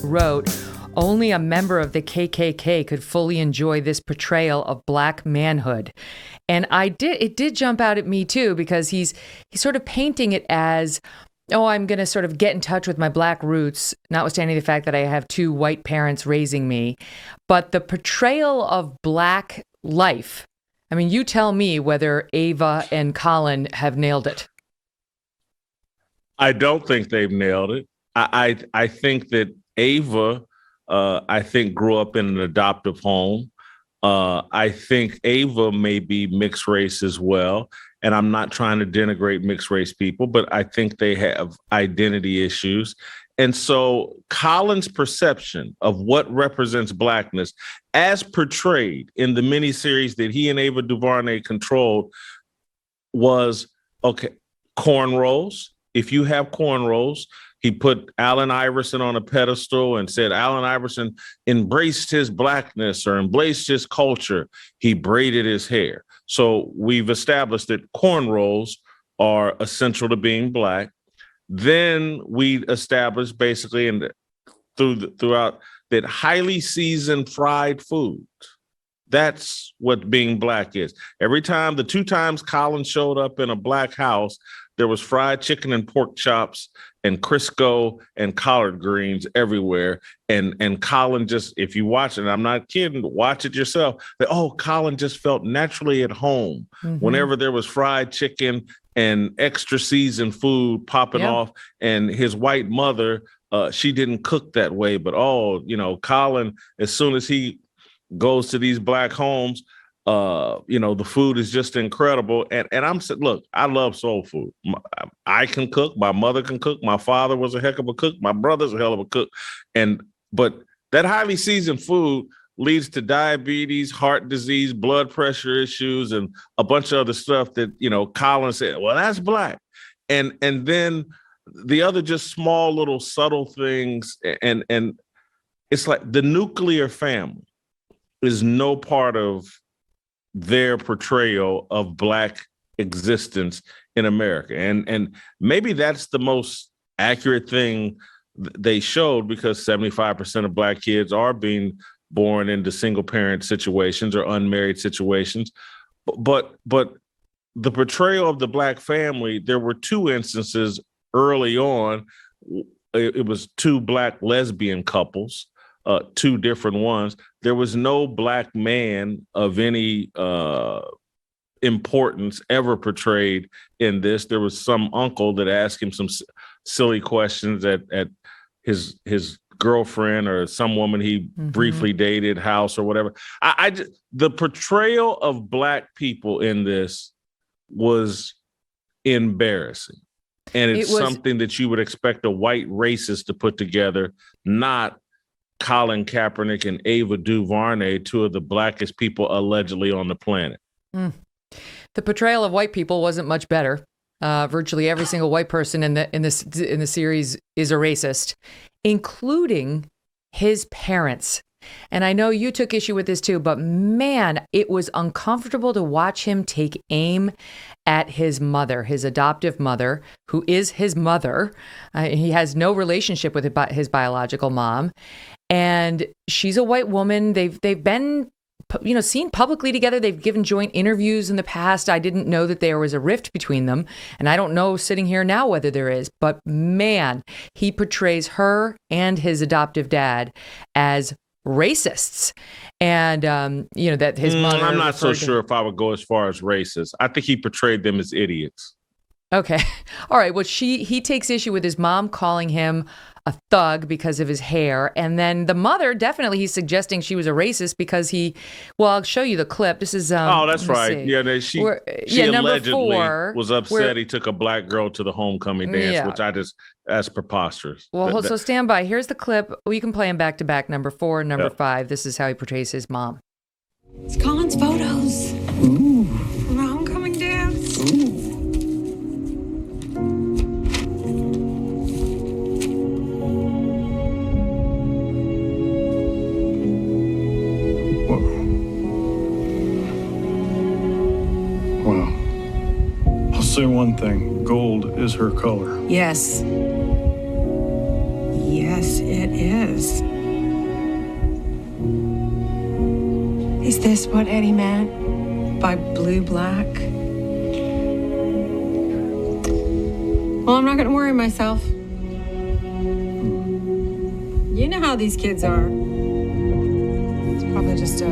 wrote, only a member of the KKK could fully enjoy this portrayal of black manhood. And it did jump out at me too, because he's sort of painting it as, oh, I'm going to sort of get in touch with my black roots, notwithstanding the fact that I have two white parents raising me. But the portrayal of black life, I mean, you tell me whether Ava and Colin have nailed it. I don't think they've nailed it. I think that Ava, I think, grew up in an adoptive home. I think Ava may be mixed race as well. And I'm not trying to denigrate mixed race people, but I think they have identity issues. And so Colin's perception of what represents blackness, as portrayed in the miniseries that he and Ava DuVernay controlled, was, okay, cornrows. If you have cornrows, he put Allen Iverson on a pedestal and said Allen Iverson embraced his blackness or embraced his culture. He braided his hair. So we've established that cornrows are essential to being black. Then we established basically throughout that highly seasoned fried food. That's what being black is. Every time, the 2 times Colin showed up in a black house, there was fried chicken and pork chops and Crisco and collard greens everywhere. And Colin just, if you watch it, I'm not kidding, watch it yourself. Colin just felt naturally at home whenever there was fried chicken and extra seasoned food popping off. And his white mother, she didn't cook that way. But, Colin, as soon as he goes to these black homes, the food is just incredible. And I'm saying, look, I love soul food. I can cook. My mother can cook. My father was a heck of a cook. My brother's a hell of a cook. But that highly seasoned food leads to diabetes, heart disease, blood pressure issues, and a bunch of other stuff that, Colin said, well, that's black. And then the other just small little subtle things. And it's like the nuclear family is no part of their portrayal of black existence in America. And maybe that's the most accurate thing they showed, because 75% of black kids are being born into single parent situations or unmarried situations. But the portrayal of the black family, there were 2 instances early on. It was 2 black lesbian couples, 2 different ones. There was no black man of any importance ever portrayed in this. There was some uncle that asked him some silly questions at his girlfriend or some woman he briefly dated house or whatever. The portrayal of black people in this was embarrassing. And it's something that you would expect a white racist to put together, not Colin Kaepernick and Ava DuVernay, 2 of the blackest people allegedly on the planet. The portrayal of white people wasn't much better. Virtually every single white person in the series is a racist, including his parents. And I know you took issue with this too, but man, it was uncomfortable to watch him take aim at his mother, his adoptive mother, who is his mother. He has no relationship with his biological mom. And she's a white woman. They've been, seen publicly together. They've given joint interviews in the past. I didn't know that there was a rift between them. And I don't know sitting here now whether there is. But man, he portrays her and his adoptive dad as racists. And, that his mother... I'm not so sure if I would go as far as racist. I think he portrayed them as idiots. Okay. All right. Well, he takes issue with his mom calling him a thug because of his hair. And then the mother, definitely, he's suggesting she was a racist because I'll show you the clip. This is... that's right. See. Yeah, she allegedly 4, was upset he took a black girl to the homecoming dance, which that's preposterous. Well, so stand by. Here's the clip. We can play them back to back, number 4 and number 5. This is how he portrays his mom. It's Colin's photos. Ooh. From our homecoming dance. Ooh. I'll say one thing, gold is her color. Yes. Yes, it is. Is this what Eddie meant by blue black? Well, I'm not going to worry myself. You know how these kids are. It's probably just a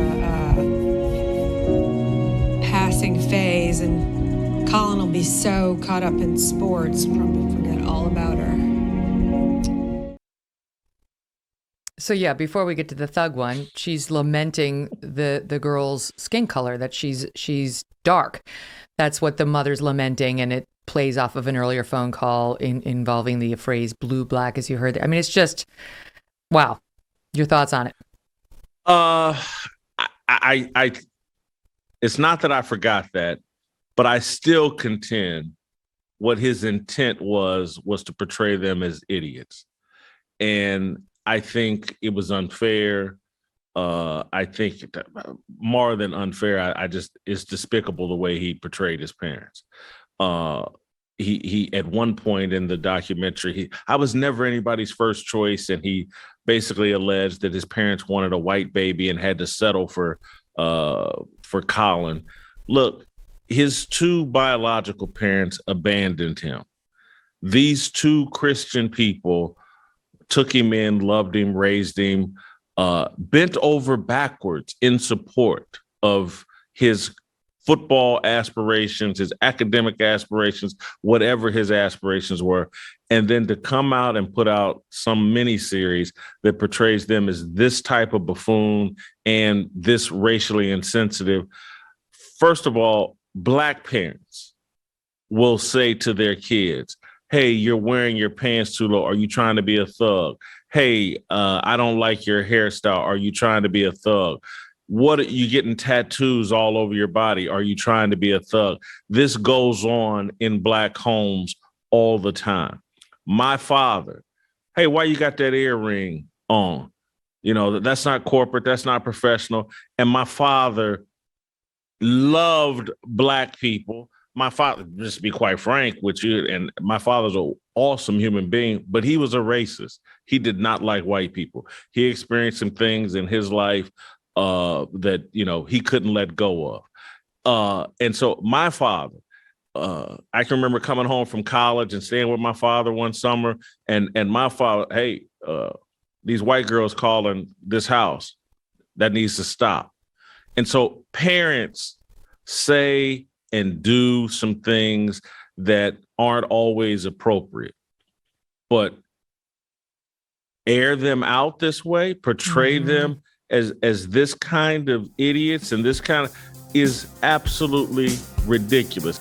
passing phase, and Colin will be so caught up in sports, probably forget all about her. So yeah, before we get to the thug one, she's lamenting the girl's skin color, that she's dark. That's what the mother's lamenting, and it plays off of an earlier phone call involving the phrase blue black, as you heard there. I mean, it's just wow. Your thoughts on it? I it's not that I forgot that, but I still contend what his intent was to portray them as idiots. And I think it was unfair. I think more than unfair, it's despicable the way he portrayed his parents. He at one point in the documentary, I was never anybody's first choice, and he basically alleged that his parents wanted a white baby and had to settle for Colin. Look, his two biological parents abandoned him. These two Christian people took him in, loved him, raised him, bent over backwards in support of his football aspirations, his academic aspirations, whatever his aspirations were. And then to come out and put out some miniseries that portrays them as this type of buffoon and this racially insensitive. First of all, Black parents will say to their kids, hey, you're wearing your pants too low. Are you trying to be a thug? Hey, I don't like your hairstyle. Are you trying to be a thug? What are you getting tattoos all over your body? Are you trying to be a thug? This goes on in Black homes all the time. My father, hey, why you got that earring on? You know, that's not corporate. That's not professional. And my father loved Black people. My father, just to be quite frank with you, and my father's an awesome human being, but he was a racist. He did not like white people. He experienced some things in his life that, you know, he couldn't let go of. And so my father, I can remember coming home from college and staying with my father one summer, and my father, hey, these white girls calling this house, that needs to stop. And so parents say and do some things that aren't always appropriate, but air them out this way, portray them as this kind of idiots, and this kind of is absolutely ridiculous.